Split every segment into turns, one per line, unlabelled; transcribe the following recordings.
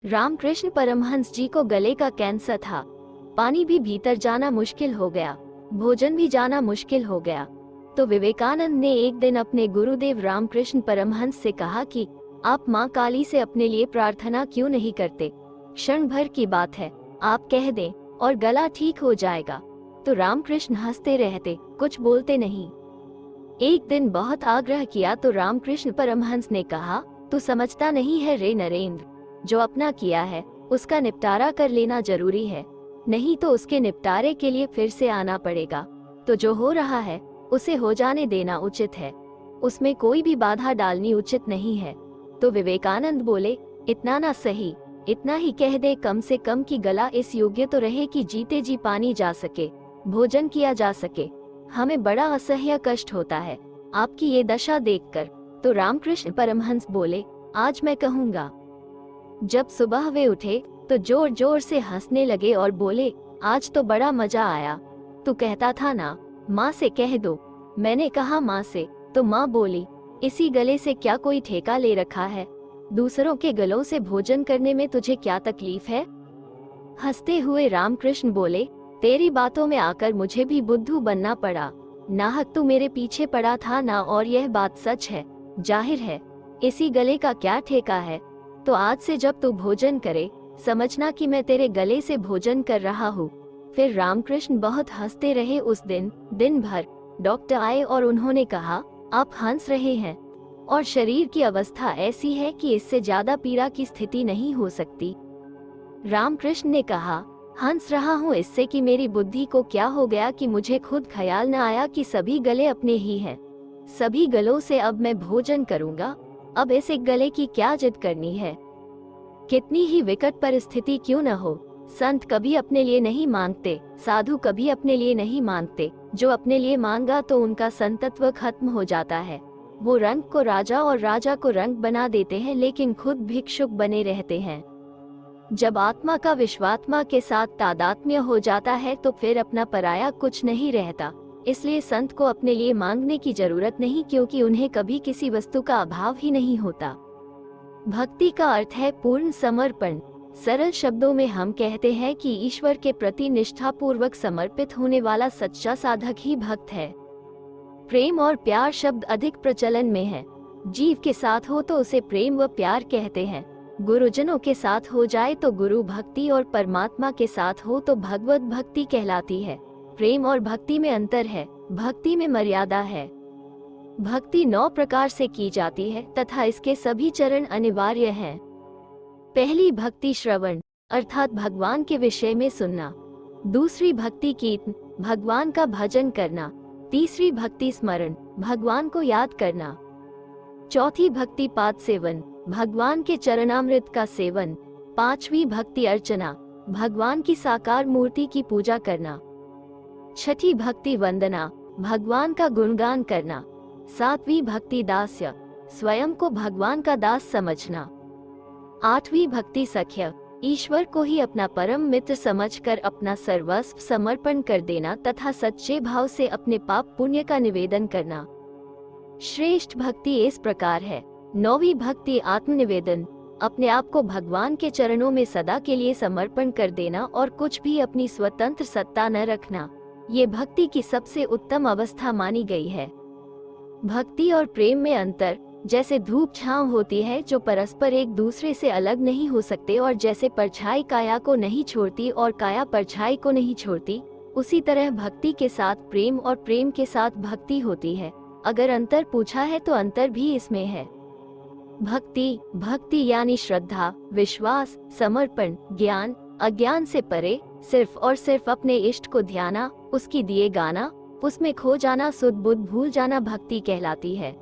रामकृष्ण परमहंस जी को गले का कैंसर था। पानी भी भीतर जाना मुश्किल हो गया, भोजन भी जाना मुश्किल हो गया। तो विवेकानंद ने एक दिन अपने गुरुदेव रामकृष्ण परमहंस से कहा कि आप माँ काली से अपने लिए प्रार्थना क्यों नहीं करते? क्षण भर की बात है, आप कह दें और गला ठीक हो जाएगा। तो रामकृष्ण हंसते रहते, कुछ बोलते नहीं। एक दिन बहुत आग्रह किया तो रामकृष्ण परमहंस ने कहा, तू समझता नहीं है रे नरेंद्र, जो अपना किया है उसका निपटारा कर लेना जरूरी है, नहीं तो उसके निपटारे के लिए फिर से आना पड़ेगा। तो जो हो रहा है उसे हो जाने देना उचित है, उसमें कोई भी बाधा डालनी उचित नहीं है। तो विवेकानंद बोले, इतना ना सही, इतना ही कह दे कम से कम कि गला इस योग्य तो रहे कि जीते जी पानी जा सके, भोजन किया जा सके। हमें बड़ा असह्य कष्ट होता है आपकी ये दशा देखकर। तो रामकृष्ण परमहंस बोले, आज मैं कहूँगा। जब सुबह वे उठे तो जोर जोर से हंसने लगे और बोले, आज तो बड़ा मजा आया। तू कहता था ना माँ से कह दो। मैंने कहा माँ से, तो माँ बोली, इसी गले से क्या कोई ठेका ले रखा है? दूसरों के गलों से भोजन करने में तुझे क्या तकलीफ है? हंसते हुए रामकृष्ण बोले, तेरी बातों में आकर मुझे भी बुद्धू बनना पड़ा। नाहक तू मेरे पीछे पड़ा था ना, और यह बात सच है। जाहिर है इसी गले का क्या ठेका है? तो आज से जब तू भोजन करे समझना कि मैं तेरे गले से भोजन कर रहा हूँ। फिर रामकृष्ण बहुत हंसते रहे उस दिन भर। डॉक्टर आए और उन्होंने कहा, आप हंस रहे हैं और शरीर की अवस्था ऐसी है कि इससे ज्यादा पीड़ा की स्थिति नहीं हो सकती। रामकृष्ण ने कहा, हंस रहा हूँ इससे कि मेरी बुद्धि को क्या हो गया कि मुझे खुद ख्याल न आया कि सभी गले अपने ही हैं। सभी गलों से अब मैं भोजन करूंगा। अब इस एक गले की क्या जिद करनी है? कितनी ही विकट परिस्थिति क्यों न हो, संत कभी अपने लिए नहीं मांगते, साधु कभी अपने लिए नहीं मांगते। जो अपने लिए मांगा तो उनका संतत्व खत्म हो जाता है। वो रंग को राजा और राजा को रंग बना देते हैं, लेकिन खुद भिक्षुक बने रहते हैं। जब आत्मा का विश्वात्मा के साथ तादात्म्य हो जाता है तो फिर अपना पराया कुछ नहीं रहता। इसलिए संत को अपने लिए मांगने की जरूरत नहीं, क्योंकि उन्हें कभी किसी वस्तु का अभाव ही नहीं होता। भक्ति का अर्थ है पूर्ण समर्पण। सरल शब्दों में हम कहते हैं कि ईश्वर के प्रति निष्ठापूर्वक समर्पित होने वाला सच्चा साधक ही भक्त है। प्रेम और प्यार शब्द अधिक प्रचलन में है। जीव के साथ हो तो उसे प्रेम व प्यार कहते हैं, गुरुजनों के साथ हो जाए तो गुरु भक्ति, और परमात्मा के साथ हो तो भगवत भक्ति कहलाती है। प्रेम और भक्ति में अंतर है, भक्ति में मर्यादा है। भक्ति 9 प्रकार से की जाती है तथा इसके सभी चरण अनिवार्य हैं। पहली भक्ति श्रवण, अर्थात भगवान के विषय में सुनना। दूसरी भक्ति कीर्तन, भगवान का भजन करना। तीसरी भक्ति स्मरण, भगवान को याद करना। चौथी भक्ति पाद सेवन, भगवान के चरणामृत का सेवन। पांचवी भक्ति अर्चना, भगवान की साकार मूर्ति की पूजा करना। छठी भक्ति वंदना, भगवान का गुणगान करना। सातवीं भक्ति दास्य, स्वयं को भगवान का दास समझना। आठवीं भक्ति सख्य, ईश्वर को ही अपना परम मित्र समझकर अपना सर्वस्व समर्पण कर देना तथा सच्चे भाव से अपने पाप पुण्य का निवेदन करना। श्रेष्ठ भक्ति इस प्रकार है। 9वीं भक्ति आत्मनिवेदन, अपने आप को भगवान के चरणों में सदा के लिए समर्पण कर देना और कुछ भी अपनी स्वतंत्र सत्ता न रखना। ये भक्ति की सबसे उत्तम अवस्था मानी गई है। भक्ति और प्रेम में अंतर, जैसे धूप छांव होती है जो परस्पर एक दूसरे से अलग नहीं हो सकते, और जैसे परछाई काया को नहीं छोड़ती और काया परछाई को नहीं छोड़ती, उसी तरह भक्ति के साथ प्रेम और प्रेम के साथ भक्ति होती है। अगर अंतर पूछा है तो अंतर भी इसमें है। भक्ति यानी श्रद्धा, विश्वास, समर्पण, ज्ञान, अज्ञान से परे, सिर्फ और सिर्फ अपने इष्ट को ध्याना, उसकी दिए गाना, उसमें खो जाना, सुध बुध भूल जाना भक्ति कहलाती है।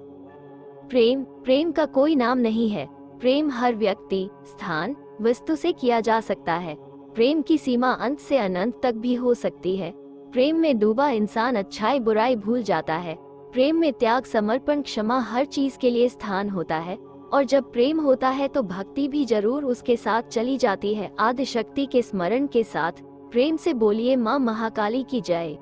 प्रेम का कोई नाम नहीं है। प्रेम हर व्यक्ति, स्थान, वस्तु से किया जा सकता है। प्रेम की सीमा अंत से अनंत तक भी हो सकती है। प्रेम में डूबा इंसान अच्छाई बुराई भूल जाता है। प्रेम में त्याग, समर्पण, क्षमा हर चीज के लिए स्थान होता है। और जब प्रेम होता है तो भक्ति भी जरूर उसके साथ चली जाती है। आदिशक्ति के स्मरण के साथ प्रेम से बोलिए, माँ महाकाली की जय।